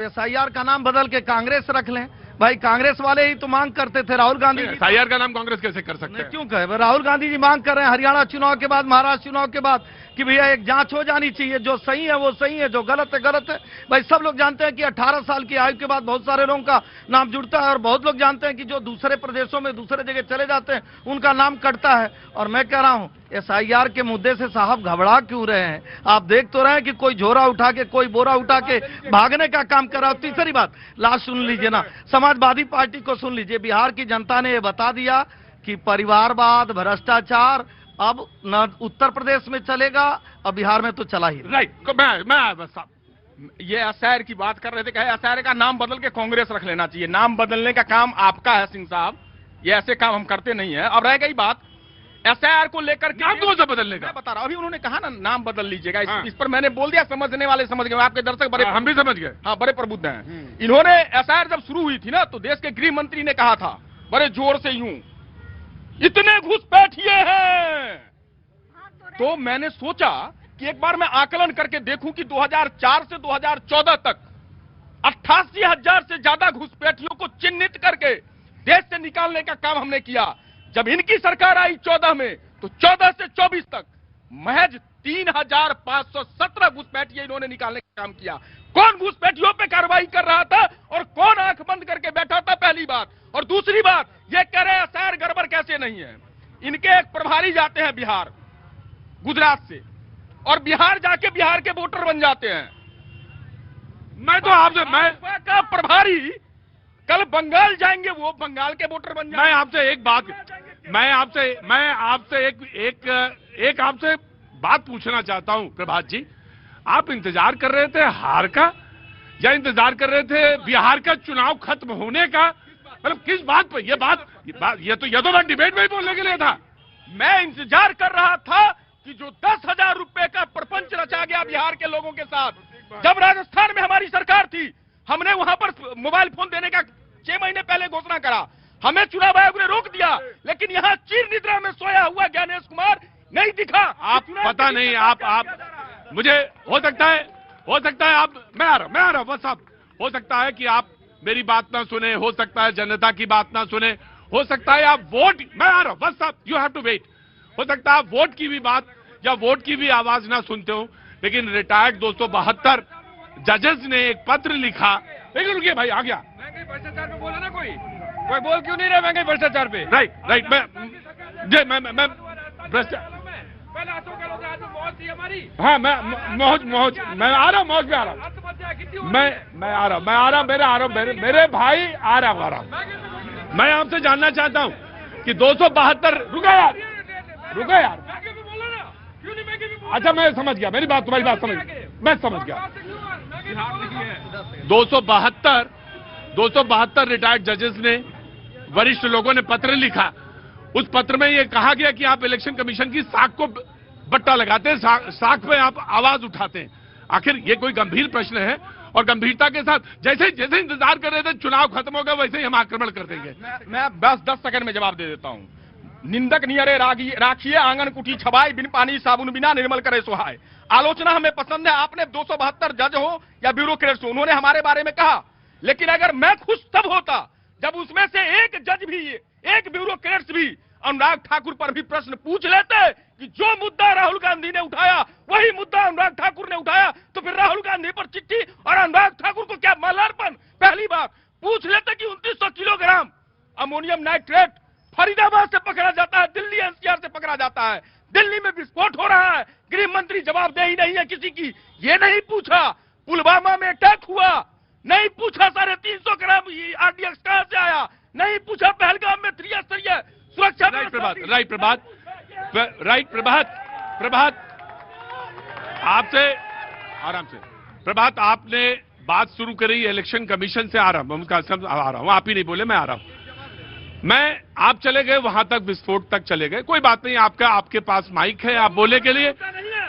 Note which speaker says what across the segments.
Speaker 1: SIR का नाम बदल के कांग्रेस रख लें। भाई कांग्रेस वाले ही तो मांग करते थे, राहुल गांधी जी।
Speaker 2: एसआईआर का नाम कांग्रेस कैसे कर सकते हैं?
Speaker 1: क्यों कहे, राहुल गांधी जी मांग कर रहे हैं हरियाणा चुनाव के बाद, महाराष्ट्र चुनाव के बाद कि भैया एक जांच हो जानी चाहिए, जो सही है वो सही है, जो गलत है गलत है। भाई सब लोग जानते हैं कि 18 साल की आयु के बाद बहुत सारे लोगों का नाम जुड़ता है, और बहुत लोग जानते हैं कि जो दूसरे प्रदेशों में दूसरे जगह चले जाते हैं उनका नाम कटता है। और मैं कह रहा हूं एसआईआर के मुद्दे से साहब घबरा क्यों रहे हैं? आप देख तो रहे हैं कि कोई झोरा उठा के, कोई बोरा उठा के भागने का काम कर रहा है। तीसरी बात, लास्ट सुन लीजिए ना, समाजवादी पार्टी को सुन लीजिए। बिहार की जनता ने यह बता दिया कि परिवारवाद, भ्रष्टाचार अब न उत्तर प्रदेश में चलेगा और बिहार में तो चला ही।
Speaker 2: राइट, मैं ये एसआईआर की बात कर रहे थे, कहे एसआईआर का नाम बदल के कांग्रेस रख लेना चाहिए। नाम बदलने का काम आपका है सिंह साहब, ये ऐसे काम हम करते नहीं है। अब रह गई बात एसआईआर को लेकर के,
Speaker 1: नाम कौन सा बदलने का?
Speaker 2: मैं बता रहा हूं, अभी उन्होंने कहा ना नाम बदल लीजिएगा। इस पर मैंने बोल दिया, समझने वाले समझ गए, आपके दर्शक बड़े,
Speaker 1: हम भी समझ गए।
Speaker 2: हाँ, बड़े प्रबुद्ध हैं। इन्होंने एसआईआर जब शुरू हुई थी ना, तो देश के गृह मंत्री ने कहा था बड़े जोर से यूं, इतने घुसपैठिए हैं। तो मैंने सोचा कि एक बार मैं आकलन करके देखूं कि 2004 से 2014 तक 88,000 से ज्यादा घुसपैठियों को चिन्हित करके देश से निकालने का काम हमने किया। जब इनकी सरकार आई 14 में, तो 14 से 24 तक महज 3,517 घुसपैठिए इन्होंने निकालने का काम किया। कौन घुसपैठियों पे कार्रवाई कर रहा था और कौन आंख बंद करके बैठा था, पहली बात। और दूसरी बात, ये कह रहे हैं एसआईआर गड़बड़ कैसे नहीं है। इनके एक प्रभारी जाते हैं बिहार, गुजरात से, और बिहार जाके बिहार के वोटर बन जाते हैं।
Speaker 1: मैं तो आपसे, मैं
Speaker 2: का प्रभारी कल बंगाल जाएंगे, वो बंगाल के वोटर बन जाएंगे।
Speaker 1: मैं आपसे एक बात, मैं आपसे एक आपसे बात पूछना चाहता हूं प्रभात जी। आप इंतजार कर रहे थे हार का, या इंतजार कर रहे थे बिहार का चुनाव खत्म होने का? मतलब किस बात पर? ये तो मैं डिबेट में ही बोलने के लिए था।
Speaker 2: मैं इंतजार कर रहा था कि जो 10,000 रुपए का प्रपंच रचा गया बिहार के लोगों के साथ, जब राजस्थान में हमारी सरकार थी, हमने वहां पर मोबाइल फोन देने का 6 महीने पहले घोषणा करा, हमें चुनाव आयोग ने रोक दिया। लेकिन यहाँ चीर निद्रा में सोया हुआ ज्ञानेश कुमार नहीं दिखा।
Speaker 1: आप पता नहीं, आप मुझे हो सकता है आप, मैं आ रहा हूं बस। आप हो सकता है कि आप मेरी बात ना सुने, हो सकता है जनता की बात ना सुने, हो सकता है आप वोट, मैं आ रहा हूं बस, आप यू हैव टू वेट। हो सकता है आप वोट की भी बात या वोट की भी आवाज ना सुनते हो, लेकिन रिटायर्ड 272 जजेस ने एक पत्र लिखा। लेकिन रुकिए भाई, आ गया।
Speaker 2: महंगाई भ्रष्टाचार पे बोला ना, कोई बोल क्यों नहीं रहा महंगाई भ्रष्टाचार पे?
Speaker 1: राइट, मैं भ्रष्टाचार,
Speaker 2: पहले अशोक गहलोत आज मौज थी हमारी।
Speaker 1: हाँ, मौज मैं आ रहा हूँ, मौज में आ रहा हूँ, मैं आ रहा हूँ, मेरे भाई आ रहा हूँ। मैं आपसे जानना चाहता हूँ कि 272, रुका यार। अच्छा, मैं समझ गया, मेरी बात, तुम्हारी बात मैं समझ गया। 272 रिटायर्ड जजेस ने, वरिष्ठ लोगों ने पत्र लिखा। उस पत्र में यह कहा गया कि आप इलेक्शन कमीशन की साख को बट्टा लगाते हैं, साख पे आप आवाज उठाते हैं। आखिर ये कोई गंभीर प्रश्न है, और गंभीरता के साथ जैसे इंतजार कर रहे थे चुनाव खत्म होगा, वैसे ही हम आक्रमण कर देंगे।
Speaker 2: मैं बस 10 सेकंड में जवाब दे देता हूं। निंदक नियरे राखिए आंगन कुटी छबाई, बिन पानी साबुन बिना निर्मल करे सुहाय। आलोचना हमें पसंद है। आपने 272 जज हो या ब्यूरोक्रेट्स हो, उन्होंने हमारे बारे में कहा, लेकिन अगर मैं खुश तब होता जब उसमें से एक जज भी, एक ब्यूरोक्रेट्स भी अनुराग ठाकुर पर भी प्रश्न पूछ लेते कि जो मुद्दा राहुल गांधी ने उठाया वही मुद्दा अनुराग ठाकुर ने उठाया, तो फिर राहुल गांधी पर चिट्ठी और अनुराग ठाकुर को क्या माल्यार्पण? पहली बात पूछ लेते कि 2900 किलोग्राम अमोनियम नाइट्रेट फरीदाबाद से पकड़ा जाता है, दिल्ली एनसीआर से पकड़ा जाता है, दिल्ली में विस्फोट हो रहा है, गृह मंत्री जवाबदेही नहीं है किसी की। ये नहीं पूछा पुलवामा में अटैक हुआ, नहीं पूछा 350 ग्राम आरडीएक्स कहां से आया, नहीं पूछा पहलगाम में त्रिस्तरीय सुरक्षा।
Speaker 1: राइट प्रभात, आपसे आराम से। प्रभात, आपने बात शुरू करी इलेक्शन कमीशन से, आ रहा हूं, आप ही नहीं बोले, मैं आ रहा हूं। आप चले गए वहां तक, विस्फोट तक चले गए, कोई बात नहीं, आपके पास माइक है, आप बोलने के लिए।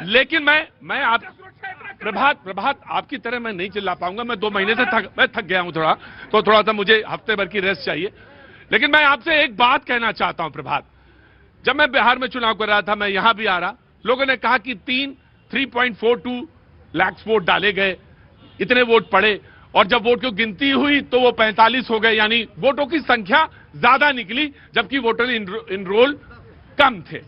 Speaker 1: लेकिन मैं आप प्रभात आपकी तरह मैं नहीं चिल्ला पाऊंगा। मैं 2 महीने से थक गया हूं थोड़ा सा मुझे हफ्ते भर की रेस्ट चाहिए। लेकिन मैं आपसे एक बात कहना चाहता हूं प्रभात, जब मैं बिहार में चुनाव कर रहा था, मैं यहां भी आ रहा, लोगों ने कहा कि 3.42 लाख वोट डाले गए, इतने वोट पड़े,
Speaker 3: और जब वोट की गिनती हुई तो वो 45 हो गए, यानी वोटों की संख्या ज्यादा निकली जबकि वोटर इनरोल कम थे।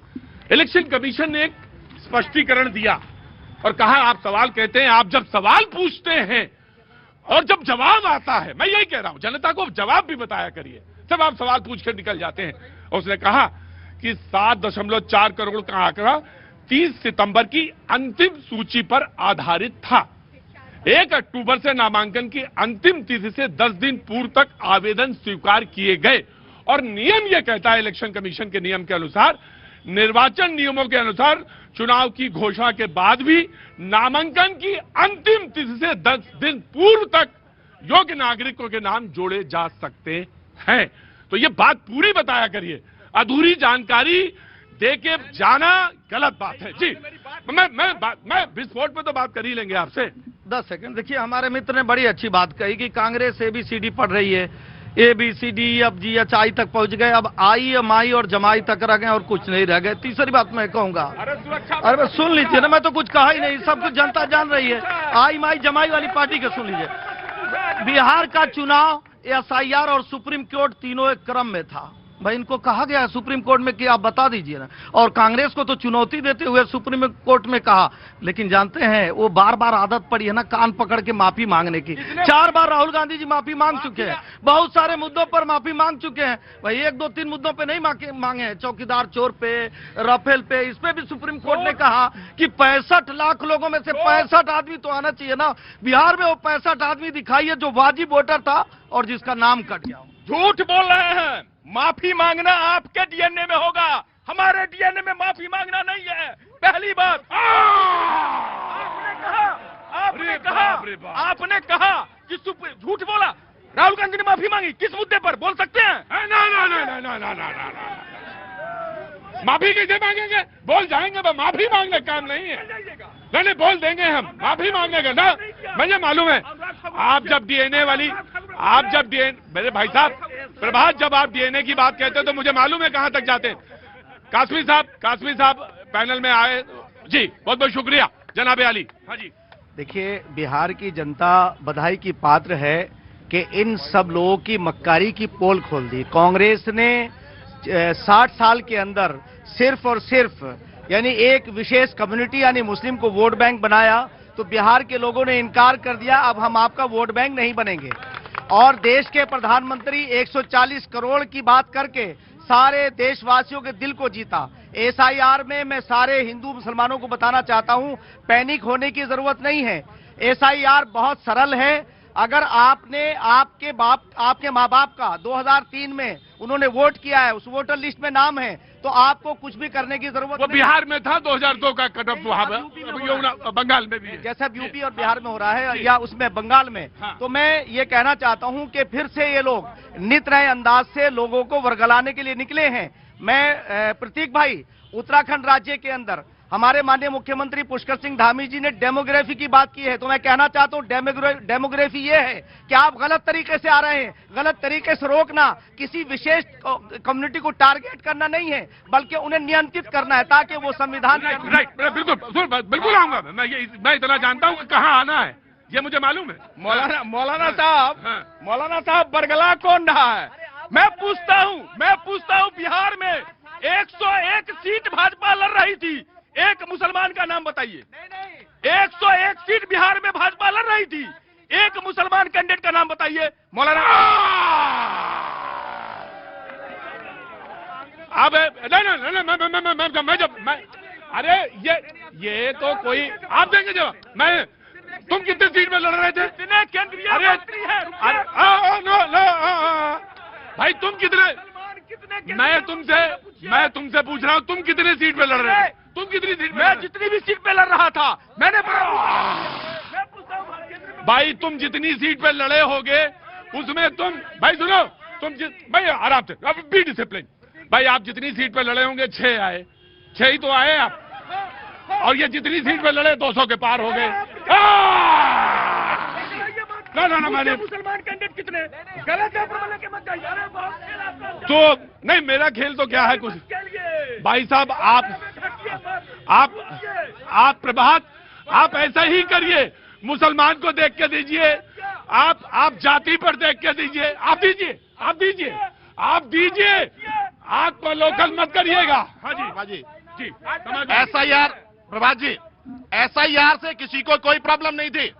Speaker 3: इलेक्शन कमीशन ने एक स्पष्टीकरण दिया और कहा, आप सवाल कहते हैं, आप जब सवाल पूछते हैं और जब जवाब आता है, मैं यही कह रहा हूं जनता को जवाब भी बताया करिए, सब आप सवाल पूछ कर निकल जाते हैं। और उसने कहा कि 7.4 करोड़ का आंकड़ा 30 सितंबर की अंतिम सूची पर आधारित था। 1 अक्टूबर से नामांकन की अंतिम तिथि से 10 दिन पूर्व तक आवेदन स्वीकार किए गए और नियम यह कहता है, इलेक्शन कमीशन के नियम के अनुसार, निर्वाचन नियमों के अनुसार चुनाव की घोषणा के बाद भी नामांकन की अंतिम तिथि से 10 दिन पूर्व तक योग्य नागरिकों के नाम जोड़े जा सकते हैं। तो ये बात पूरी बताया करिए, अधूरी जानकारी देके जाना गलत बात है। जी, मैं विस्फोट पे तो बात कर ही लेंगे आपसे।
Speaker 1: 10 सेकंड। देखिए, हमारे मित्र ने बड़ी अच्छी बात कही कि कांग्रेस ABCD पढ़ रही है, ABCD अब GHI तक पहुंच गए, अब आई MI और जमाई तक रह गए और कुछ नहीं रह गए। तीसरी बात मैं कहूंगा, अरे सुन लीजिए ना, मैं तो कुछ कहा ही नहीं, सब कुछ जनता जान रही है। आई MI जमाई वाली पार्टी के सुन लीजिए। बिहार का चुनाव SIR और सुप्रीम कोर्ट तीनों एक क्रम में था। भाई, इनको कहा गया है सुप्रीम कोर्ट में कि आप बता दीजिए ना, और कांग्रेस को तो चुनौती देते हुए सुप्रीम कोर्ट में कहा। लेकिन जानते हैं, वो बार बार आदत पड़ी है ना कान पकड़ के माफी मांगने की। 4 बार राहुल गांधी जी माफी मांग चुके हैं, बहुत सारे मुद्दों पर माफी मांग चुके हैं। भाई, 1, 2, 3 मुद्दों पे नहीं मांगे हैं, चौकीदार चोर पे, राफेल पे, इस पे भी सुप्रीम कोर्ट ने कहा कि 65 लाख लोगों में से 65 आदमी तो आना चाहिए ना। बिहार में वो 65 आदमी दिखाई है जो वाजिब वोटर था और जिसका नाम कट गया।
Speaker 2: झूठ बोल रहे हैं। माफी मांगना आपके DNA में होगा, हमारे DNA में माफी मांगना नहीं है। पहली बात, आपने कहा कि झूठ बोला, राहुल गांधी ने माफी मांगी, किस मुद्दे पर बोल सकते हैं?
Speaker 3: ना, माफी कैसे मांगेंगे? बोल जाएंगे, माफी मांगने काम नहीं है। नहीं, बोल देंगे हम, माफी मांगने का ना, मुझे मालूम है। आप जब मेरे भाई साहब प्रभात, जब आप DNA की बात कहते हो तो मुझे मालूम है कहां तक जाते हैं। कासमी साहब पैनल में आए जी, बहुत बहुत शुक्रिया जनाब आली। हाँ जी,
Speaker 4: देखिए, बिहार की जनता बधाई की पात्र है कि इन सब लोगों की मक्कारी की पोल खोल दी। कांग्रेस ने 60 साल के अंदर सिर्फ और सिर्फ यानी एक विशेष कम्युनिटी यानी मुस्लिम को वोट बैंक बनाया, तो बिहार के लोगों ने इनकार कर दिया, अब हम आपका वोट बैंक नहीं बनेंगे। और देश के प्रधानमंत्री 140 करोड़ की बात करके सारे देशवासियों के दिल को जीता। SIR में मैं सारे हिंदू मुसलमानों को बताना चाहता हूं, पैनिक होने की जरूरत नहीं है। SIR बहुत सरल है। अगर आपने आपके माँ बाप का 2003 में उन्होंने वोट किया है, उस वोटर लिस्ट में नाम है, तो आपको कुछ भी करने की जरूरत नहीं।
Speaker 3: बिहार में था 2002 का कट ऑफ, वहां बंगाल में भी है।
Speaker 4: जैसा यूपी और बिहार में हो रहा है या उसमें बंगाल में।
Speaker 3: हाँ।
Speaker 4: तो मैं ये कहना चाहता हूं कि फिर से ये लोग नित नए अंदाज से लोगों को वर्गलाने के लिए निकले हैं। मैं प्रतीक भाई, उत्तराखंड राज्य के अंदर हमारे माननीय मुख्यमंत्री पुष्कर सिंह धामी जी ने डेमोग्राफी की बात की है, तो मैं कहना चाहता हूं डेमोग्राफी ये है कि आप गलत तरीके से आ रहे हैं। गलत तरीके से रोकना, किसी विशेष कम्युनिटी को टारगेट करना नहीं है, बल्कि उन्हें नियंत्रित करना है ताकि वो संविधान।
Speaker 3: राइट, बिल्कुल आऊंगा मैं इतना जानता हूं कि कहां आना है, ये मुझे मालूम है।
Speaker 2: मौलाना साहब बरगला कौन रहा है? मैं पूछता हूं बिहार में 101 सीट भाजपा लड़ रही थी, एक मुसलमान का नाम बताइए। 101 सीट बिहार में भाजपा लड़ रही थी, एक मुसलमान कैंडिडेट का नाम बताइए। मौलाना
Speaker 3: अब मैं अरे ये तो कोई आप देंगे जवाब। मैं तुम कितने सीट में लड़ रहे थे?
Speaker 2: कितने केंद्रीय मंत्री हैं?
Speaker 3: भाई तुम कितने, मैं तुमसे पूछ रहा हूँ, तुम कितने सीट पे लड़ रहे थे? तुम कितनी सीट?
Speaker 2: मैं जितनी भी सीट पे लड़ रहा था मैंने
Speaker 3: भाई तुम जितनी सीट पे लड़े होगे उसमें तुम, भाई सुनो, भाई आराम से, अब बी डिसिप्लिन। भाई आप जितनी सीट पे लड़े होंगे 6 आए, 6 ही तो आए आप, और ये जितनी सीट पे लड़े 200 के पार हो गए। ना मैंने
Speaker 2: मुसलमान कैंडिडेट कितने गलत है
Speaker 3: तो नहीं, मेरा खेल तो क्या है कुछ। भाई साहब आप प्रभात, आप ऐसा ही करिए, मुसलमान को देख के दीजिए, आप जाति पर देख के दीजिए, आप दीजिए, आप दीजिए, आप दीजिए, आप को लोकल मत करिएगा। हाँ जी, जी,
Speaker 5: एसआईआर, प्रभात जी, एसआईआर से किसी को कोई प्रॉब्लम नहीं थी।